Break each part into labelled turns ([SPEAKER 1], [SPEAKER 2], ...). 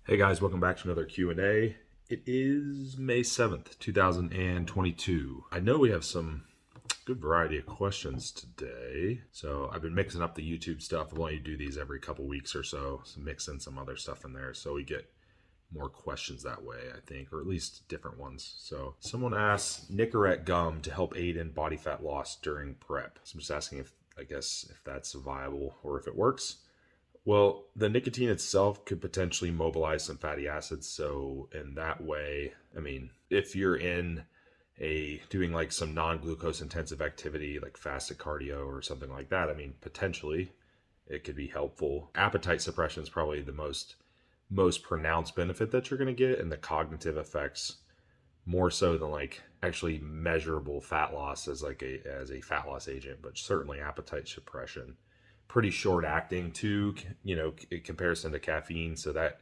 [SPEAKER 1] Hey guys, welcome back to another Q&A. It is May 7th, 2022. I know we have some good variety of questions today. So I've been mixing up the YouTube stuff. I want you to do these every couple weeks or so. So mix in some other stuff in there so we get more questions that way, I think, or at least different ones. So someone asks Nicorette gum to help aid in body fat loss during prep. So I'm just asking if that's viable or if it works. Well, the nicotine itself could potentially mobilize some fatty acids. So in that way, if you're in doing like some non-glucose intensive activity like fasted cardio or something like that, potentially it could be helpful. Appetite suppression is probably the most pronounced benefit that you're going to get, and the cognitive effects more so than like actually measurable fat loss as a fat loss agent, but certainly appetite suppression. Pretty short acting too, in comparison to caffeine, so that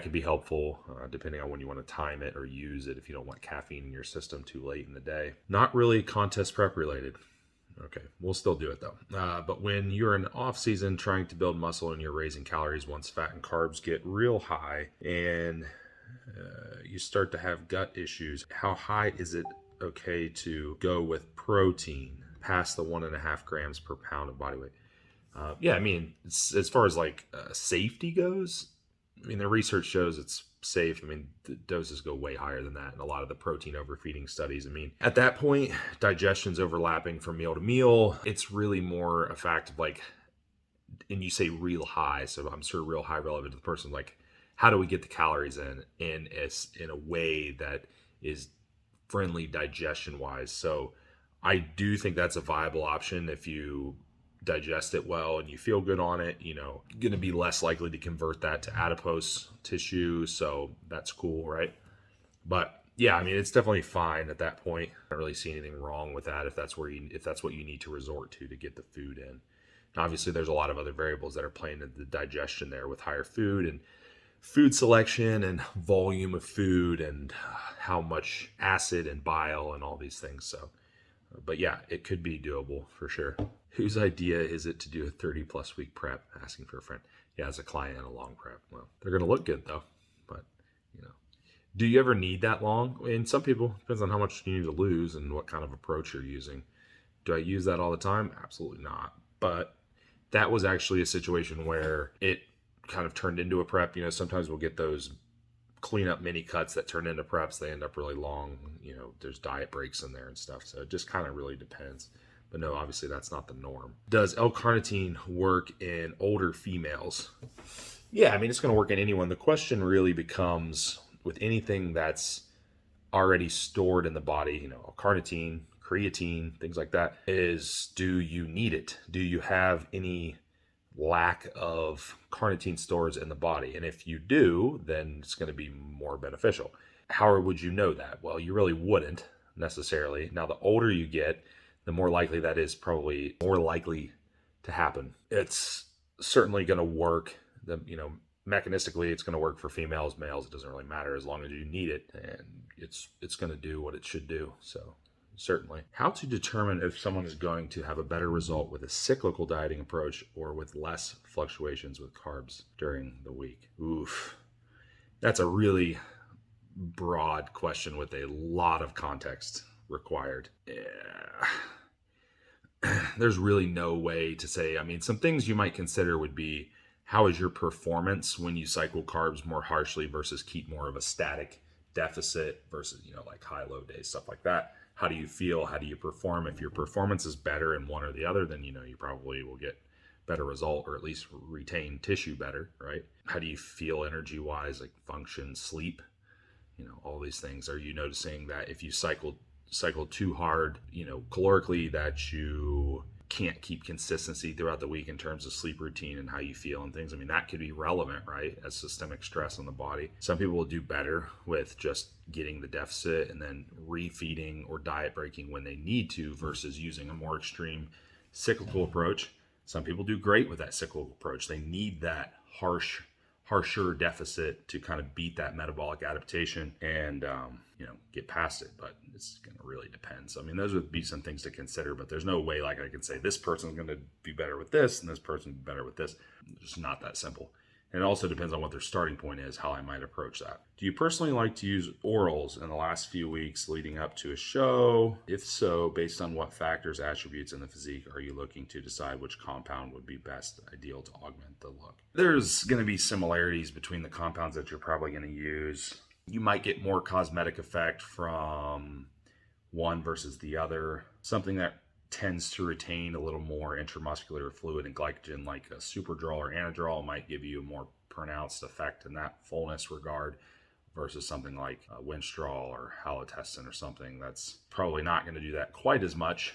[SPEAKER 1] could be helpful depending on when you want to time it or use it if you don't want caffeine in your system too late in the day. Not really contest prep related. Okay, we'll still do it though. But when you're in off season trying to build muscle and you're raising calories once fat and carbs get real high and you start to have gut issues, how high is it okay to go with protein past the 1.5 grams per pound of body weight? As far as safety goes, the research shows it's safe. The doses go way higher than that in a lot of the protein overfeeding studies. At that point, digestion's overlapping from meal to meal. It's really more a fact of and you say real high, so I'm sure real high relative to the person, how do we get the calories in a way that is friendly digestion wise? So I do think that's a viable option if you digest it well and you feel good on it. Going to be less likely to convert that to adipose tissue, so that's cool, right? But yeah, it's definitely fine at that point. I don't really see anything wrong with that if that's what you need to resort to get the food in. Now, obviously there's a lot of other variables that are playing into the digestion there with higher food and food selection and volume of food and how much acid and bile and all these things. So but yeah, it could be doable for sure. Whose idea is it to do a 30 plus week prep? Asking for a friend. Yeah, as a client and a long prep. Well, they're going to look good though. But, do you ever need that long? And some people, depends on how much you need to lose and what kind of approach you're using. Do I use that all the time? Absolutely not. But that was actually a situation where it kind of turned into a prep. Sometimes we'll get those clean up mini cuts that turn into preps. They end up really long. There's diet breaks in there and stuff. So it just kind of really depends. But no, obviously that's not the norm. Does L-Carnitine work in older females? Yeah, it's going to work in anyone. The question really becomes with anything that's already stored in the body, L-Carnitine, creatine, things like that, is do you need it? Do you have any lack of carnitine stores in the body? And if you do, then it's going to be more beneficial. How would you know that? Well, you really wouldn't necessarily. Now, the older you get, the more likely that is probably more likely to happen. It's certainly going to work. Mechanistically, it's going to work for females, males. It doesn't really matter as long as you need it, and it's going to do what it should do. So certainly. How to determine if someone is going to have a better result with a cyclical dieting approach or with less fluctuations with carbs during the week? Oof. That's a really broad question with a lot of context required. Yeah. There's really no way to say. Some things you might consider would be, how is your performance when you cycle carbs more harshly versus keep more of a static deficit versus, like high-low days, stuff like that. How do you feel? How do you perform? If your performance is better in one or the other, then, you probably will get better result or at least retain tissue better, right? How do you feel energy-wise, like function, sleep, all these things? Are you noticing that if you cycle too hard, calorically, that you can't keep consistency throughout the week in terms of sleep routine and how you feel and things? That could be relevant, right? As systemic stress on the body. Some people will do better with just getting the deficit and then refeeding or diet breaking when they need to versus using a more extreme cyclical approach. Some people do great with that cyclical approach. They need that harsher deficit to kind of beat that metabolic adaptation and get past it. But it's going to really depend. So those would be some things to consider, but there's no way I can say this person's going to be better with this and this person be better with this. It's just not that simple. And it also depends on what their starting point is, how I might approach that. Do you personally like to use orals in the last few weeks leading up to a show? If so, based on what factors, attributes in the physique are you looking to decide which compound would be best ideal to augment the look? There's going to be similarities between the compounds that you're probably going to use. You might get more cosmetic effect from one versus the other. Something that tends to retain a little more intramuscular fluid and glycogen, like a Superdrol or Anadrol, might give you a more pronounced effect in that fullness regard, versus something like Winstrol or Halotestin or something that's probably not going to do that quite as much.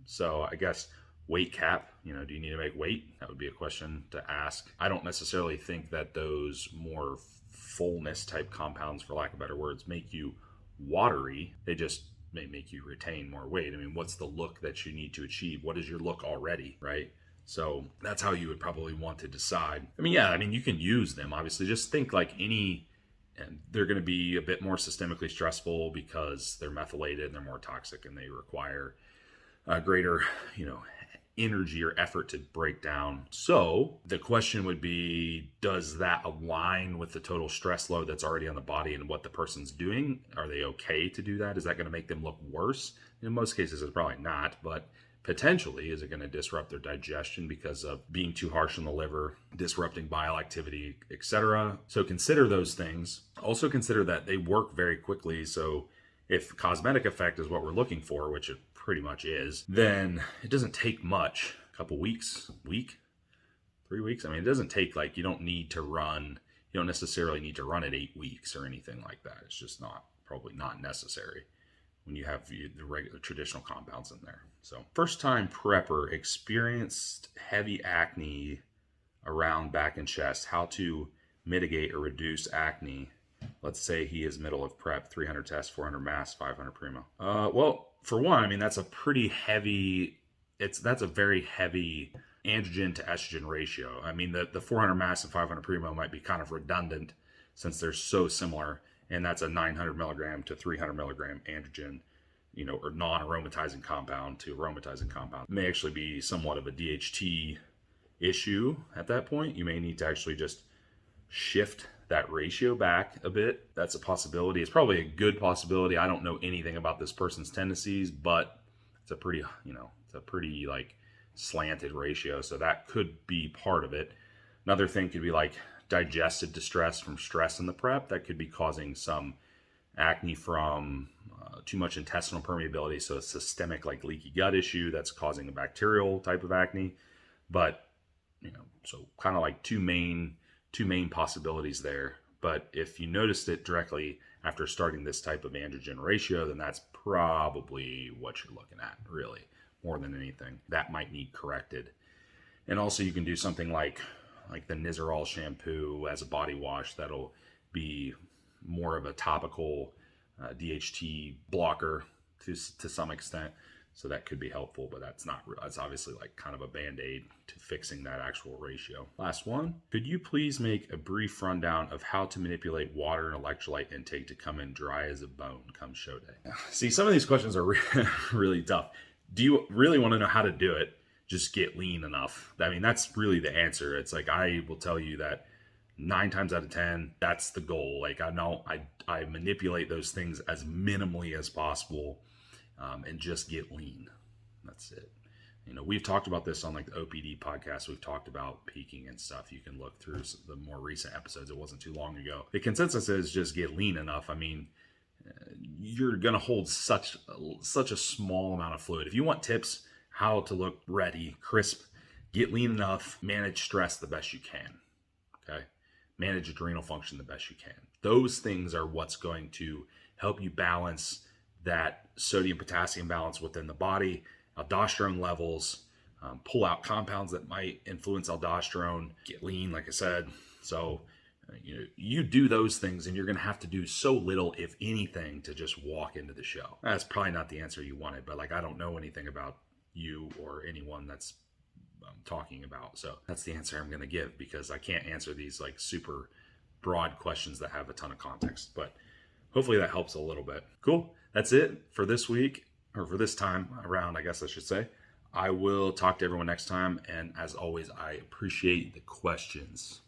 [SPEAKER 1] So I guess weight cap, do you need to make weight? That would be a question to ask. I don't necessarily think that those more fullness type compounds, for lack of better words, make you watery. They just may make you retain more weight. I mean, what's the look that you need to achieve? What is your look already, right? So that's how you would probably want to decide. You can use them, obviously. Just think like any, and they're going to be a bit more systemically stressful because they're methylated and they're more toxic and they require a greater, energy or effort to break down. So the question would be, does that align with the total stress load that's already on the body and what the person's doing? Are they okay to do that? Is that going to make them look worse? In most cases, it's probably not, but potentially, is it going to disrupt their digestion because of being too harsh on the liver, disrupting bile activity, etc.? So consider those things. Also consider that they work very quickly. So if cosmetic effect is what we're looking for, which it pretty much is, then it doesn't take much. A couple weeks, 3 weeks. It doesn't take, you don't necessarily need to run it 8 weeks or anything like that. It's just probably not necessary when you have the regular traditional compounds in there. So first time prepper experienced heavy acne around back and chest, how to mitigate or reduce acne. Let's say he is middle of prep, 300 test, 400 mass, 500 primo. Well, for one, that's a pretty heavy, that's a very heavy androgen to estrogen ratio. The 400 mass and 500 primo might be kind of redundant since they're so similar, and that's a 900 milligram to 300 milligram androgen, or non-aromatizing compound to aromatizing compound. It may actually be somewhat of a DHT issue at that point. You may need to actually just shift that ratio back a bit. That's a possibility. It's probably a good possibility. I don't know anything about this person's tendencies, but it's a pretty slanted ratio. So that could be part of it. Another thing could be digestive distress from stress in the prep. That could be causing some acne from too much intestinal permeability. So a systemic leaky gut issue that's causing a bacterial type of acne. But, so kind of two main possibilities there. But if you noticed it directly after starting this type of androgen ratio, then that's probably what you're looking at, really, more than anything. That might need corrected. And also you can do something like the Nicorette shampoo as a body wash. That'll be more of a topical DHT blocker to some extent. So that could be helpful, but that's obviously kind of a band-aid to fixing that actual ratio. Last one. Could you please make a brief rundown of how to manipulate water and electrolyte intake to come in dry as a bone come show day? See, some of these questions are really tough. Do you really want to know how to do it? Just get lean enough. That's really the answer. It's I will tell you that 9 times out of 10, that's the goal. I manipulate those things as minimally as possible. And just get lean. That's it. We've talked about this on the OPD podcast. We've talked about peaking and stuff. You can look through the more recent episodes. It wasn't too long ago. The consensus is just get lean enough. You're going to hold such a small amount of fluid. If you want tips how to look ready, crisp, get lean enough, manage stress the best you can. Okay? Manage adrenal function the best you can. Those things are what's going to help you balance that sodium-potassium balance within the body, aldosterone levels, pull out compounds that might influence aldosterone, get lean, like I said. So, you do those things and you're going to have to do so little, if anything, to just walk into the show. That's probably not the answer you wanted, but I don't know anything about you or anyone that's talking about. So that's the answer I'm going to give, because I can't answer these super broad questions that have a ton of context, but hopefully that helps a little bit. Cool. That's it for this week, or for this time around, I guess I should say. I will talk to everyone next time. And as always, I appreciate the questions.